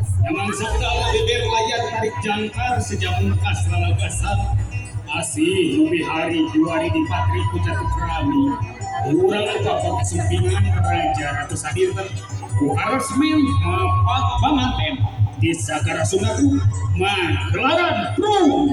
Emang segala bibir layar tarik jangkar sejamun kasralagasan asih nubi hari juari di patri kucatu kerami urang apa kesumpingan raja atau sadir resmi mapak pamanten di sagara sunaku magelaran bro.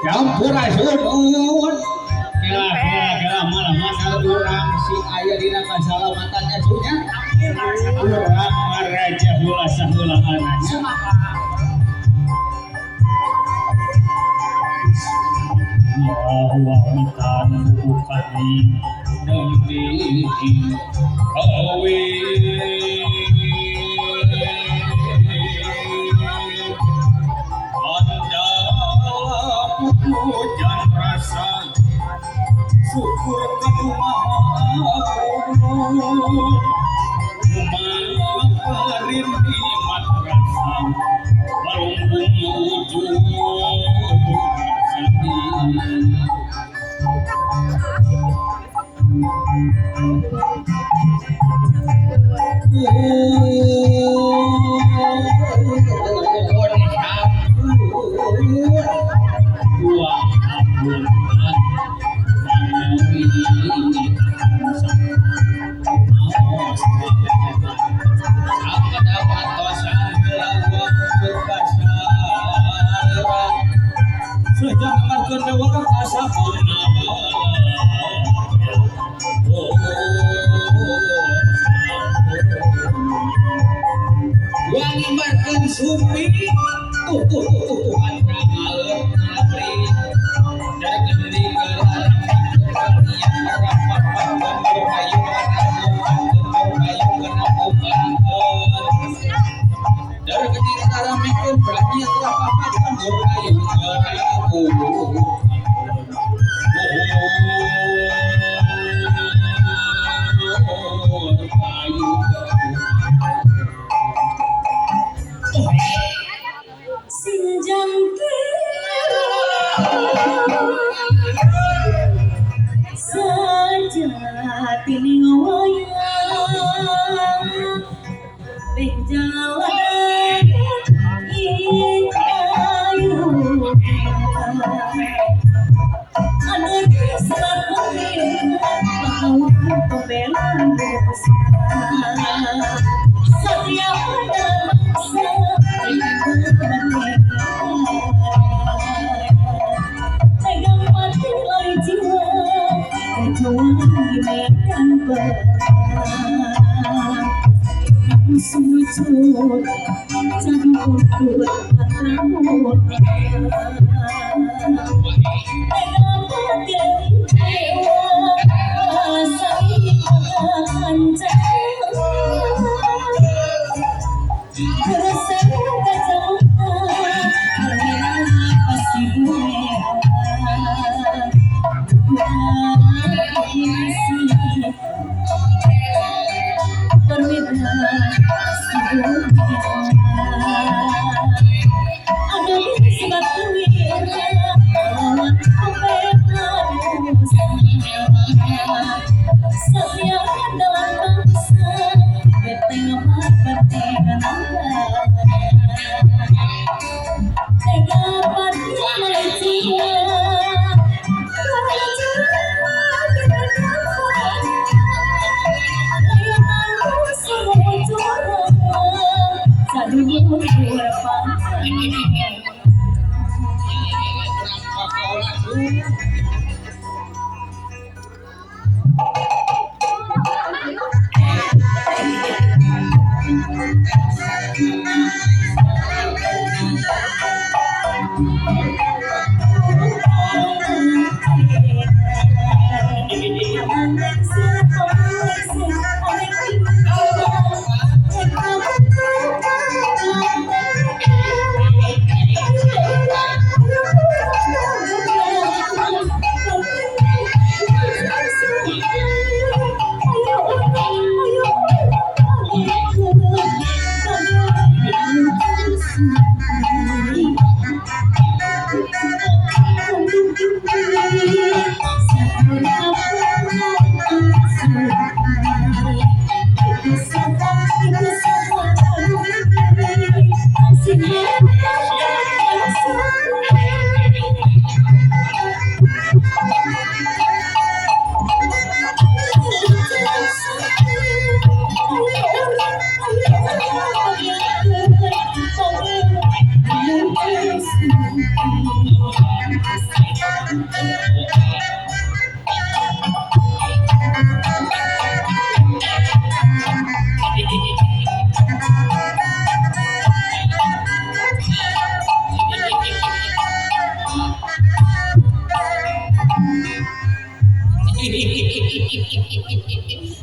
Campura suun. Kela malah mana orang si ayah dina kasalamatannya sunya. Urang maraja heula saheula ananya. Bahwa mitan bukani demi awe. Hujan rasa syukur kamu maha maafin nikmat rasa melungkung ujung Sumpi tuh antra ngaleur ngapri dari gede yang rapat pakai kayu dari gede cara mikir berarti yang rapat kayu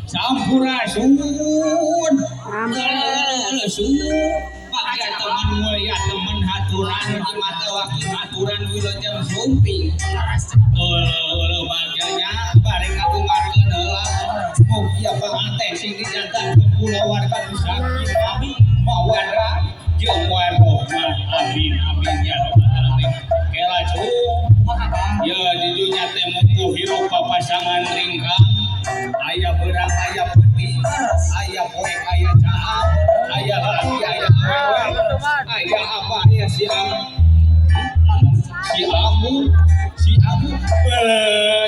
Sampurasun. Sun. Pakai teman mulia teman haturan di mata wakil haturan wilujeng sumping. Ulah baganya bareng katungarkeun heula. Mugi panganten sing dijantan kepulauan Kadusaki kami mawara jeung warahmat. Amin amin ya rabbal alamin. Kela ya di dunia teh muku hirup papasangan ringkang. Aya beurang aya peuting, aya poek aya caam, aya laki aya awewe, aya apa aya si amu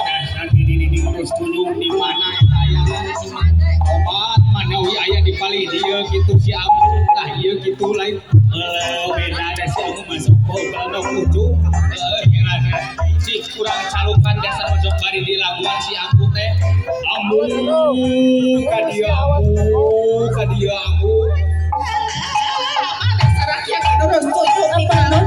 dasar di terus tunjuk di mana eta aya obat manawi aya di pali dieu kitu si amu tah ieu kitu lain beda ada si amu masuk kalau kucing si kurang calukan dasar masuk bari di labuan si amu teh amu kadia amu dasar rakyat terus tunjuk di mana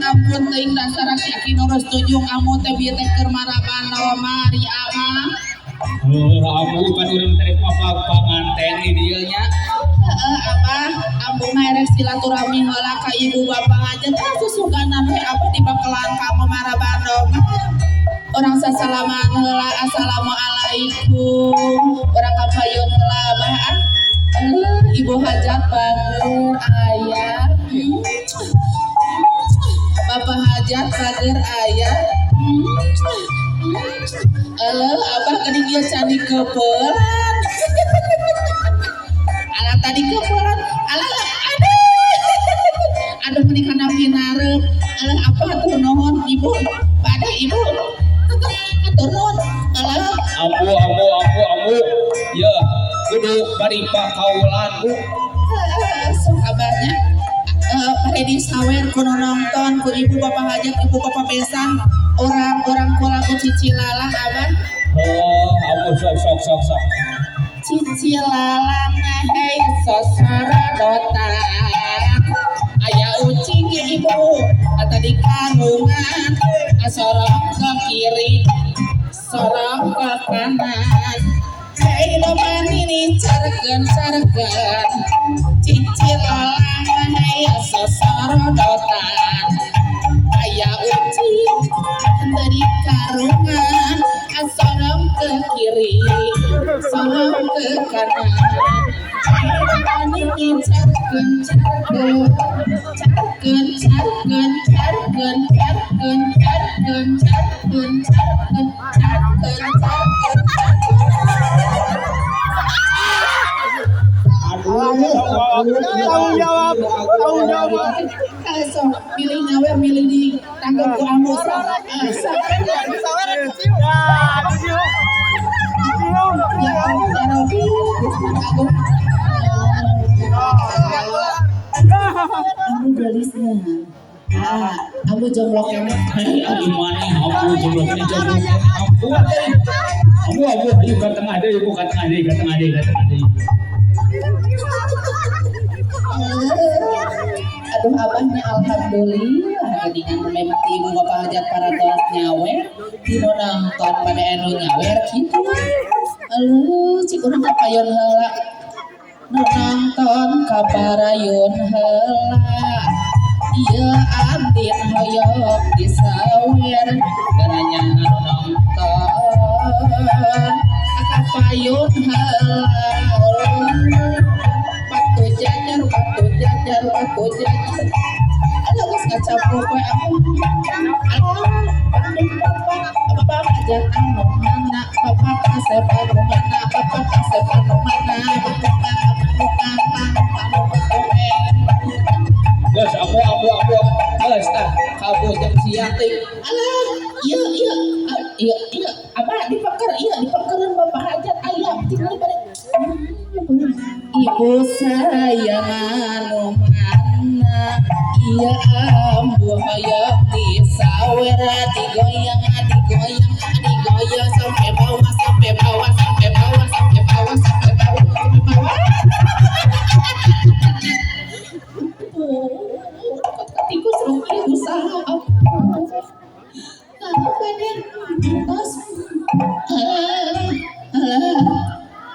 ampun teuing dasar aki noros tunjuk amu teh bieu teh keur marabana mari ama. Amu kan urang teh panganten di dieu nya. Abah, amu mah rek silaturahmi heula ka ibu bapak aja teh susuganan we abah di bakelan ka marabana mah. Orang sasalaman heula assalamualaikum. Urang kapayun heula abah. Ibu hajat bager ayah. Bapak hajat bager ayah. Abah geuning ieu candi keupelan. Alah tadi keupelan. Alah aduh meuni kana pinareup. Alah apa atuh nuhun ibu? Pada ibu. Atur nuhun. Alah amu. Ya, kudu bari pakaulan Bu. Sok abahnya. Pada disawer kuno nonton ku ibu bapak hajat ibu bapak besan orang kula ku cici lalang abah. Amu sok. Cici lalang hei sosorodotan aya ucing ibu tadi kanungan sorong ke kiri sorong ke kanan hei loban ini cargen cici lalang hei sosorodotan aya ucing dari karungan sorong ke kiri sorong ke kanan ini cargen Tanggung jawab. So, milih ngawe milih di tanggung ku amus. Aku gelisnya. Aku jomblok ini. Gimana aku jomblo ini jomblo aku ayo ke tengah deh aku ke tengah deh Aduh abahnya alhamdulillah geningan memang ibu bapak hajat para kelas nyawer dino nonton pada enu nyawer gitu aduh cikurang kapayon heula nonton kaparayon heula iya andin hoyok disawer garanya nonton kapayun heula Waktu jajar ada gus ngacampur kue aku apa aja anu mana papa kasepan mana papa kasepan mana guys aku guys kamu jam siang teh alah iya apa dipakerin bapak hajat ayam tinggal balik ibu sayang anu mana iya ambu hayang disawer digoyang sampai bawah tikus rugi usaha terus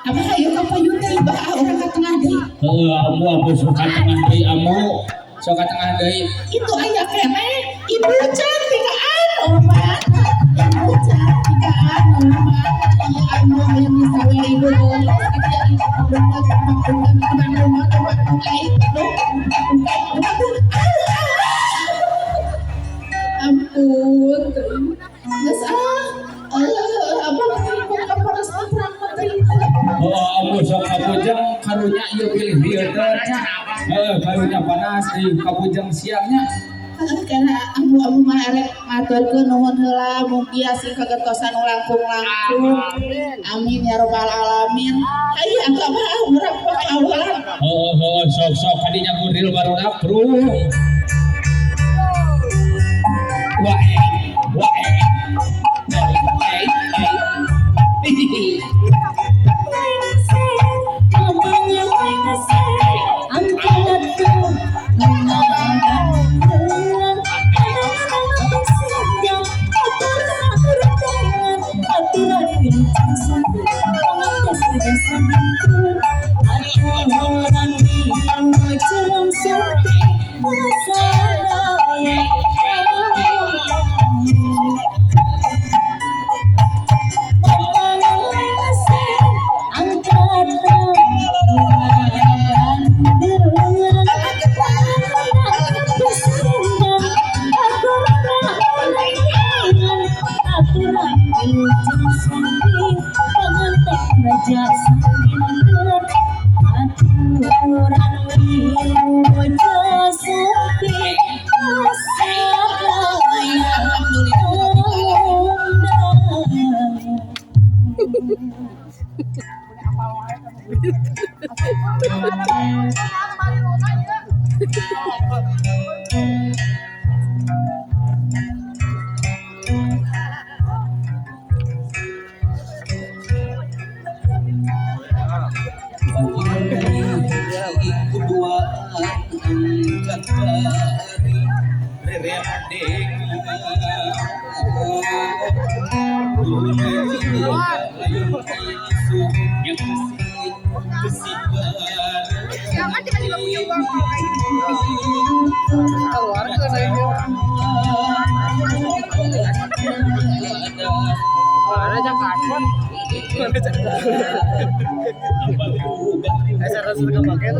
apa ayo kapayun tiba orang ke tengah deui amu suka tengah deui suka tengah deui itu aya kene ibu cantik anu mana ibu cantik anu mana iya anu yang disawe ibu ampun geus abang ibu kaparas terang amu sok kapujang karunya ieu pilih dieu teh karunya panas di kapujang siangnya karena amu mah arek maturkeun nuhun heula mun biasa kagertosan langkung amin ya rabbal alamin hayu angka mah urang pakawalan sok kadinya kudil barudak bro wae Saya rasa paket.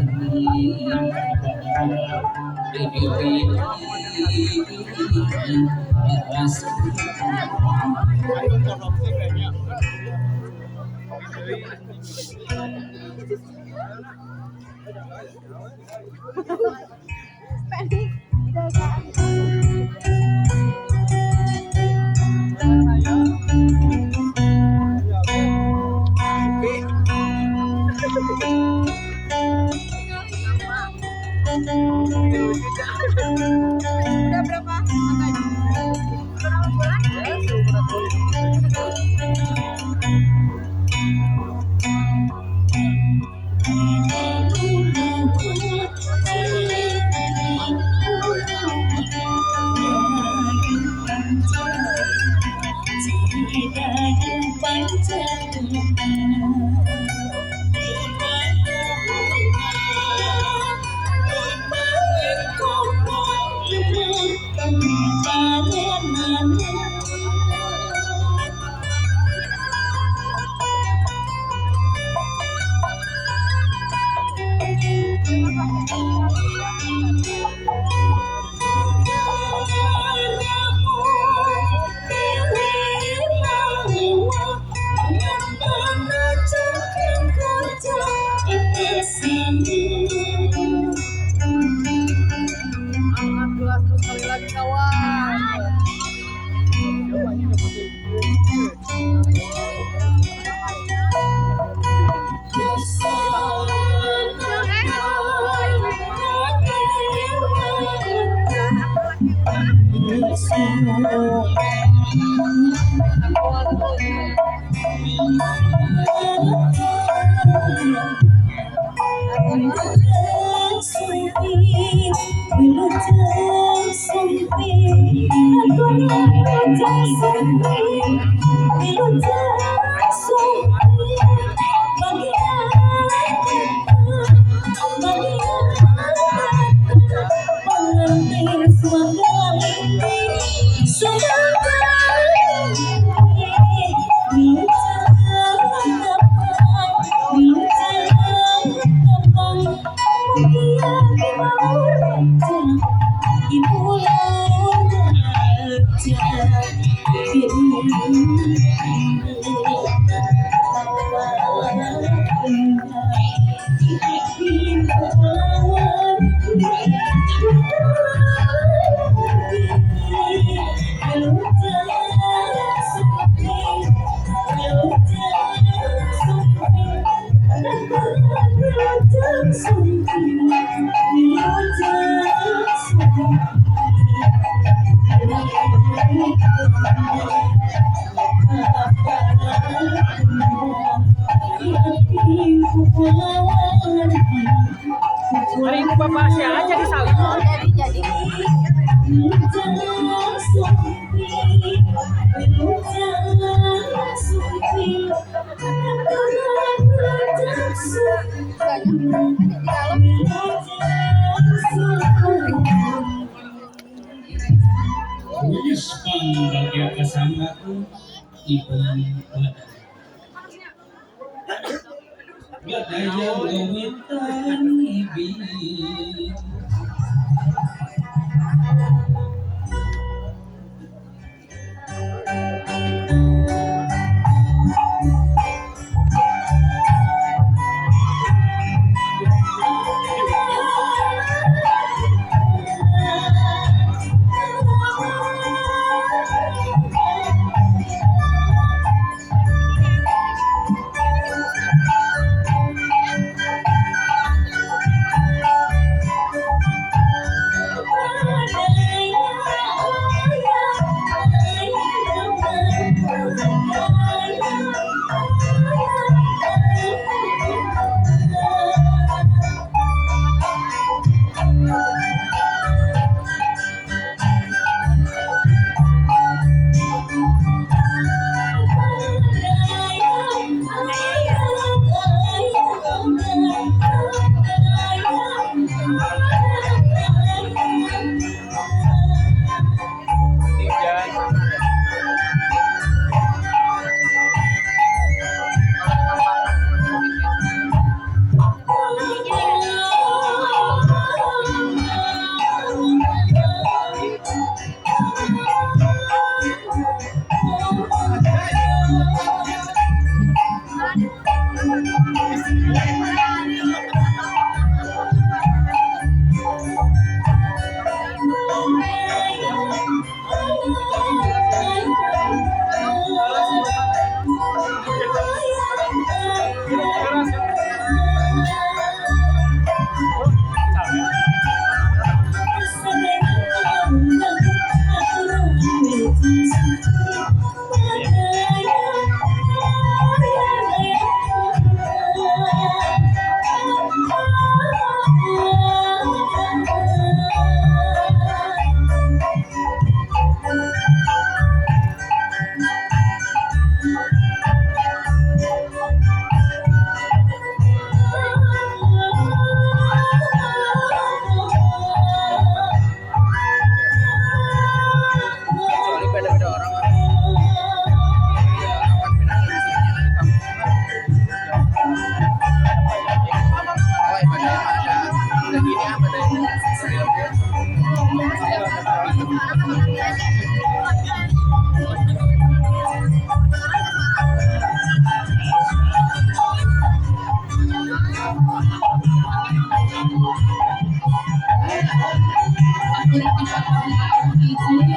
Hari ini bapak saya aja di sawit. Jadi. Wis pangbagia kasama ibu Badaya gawitan ibig Hiji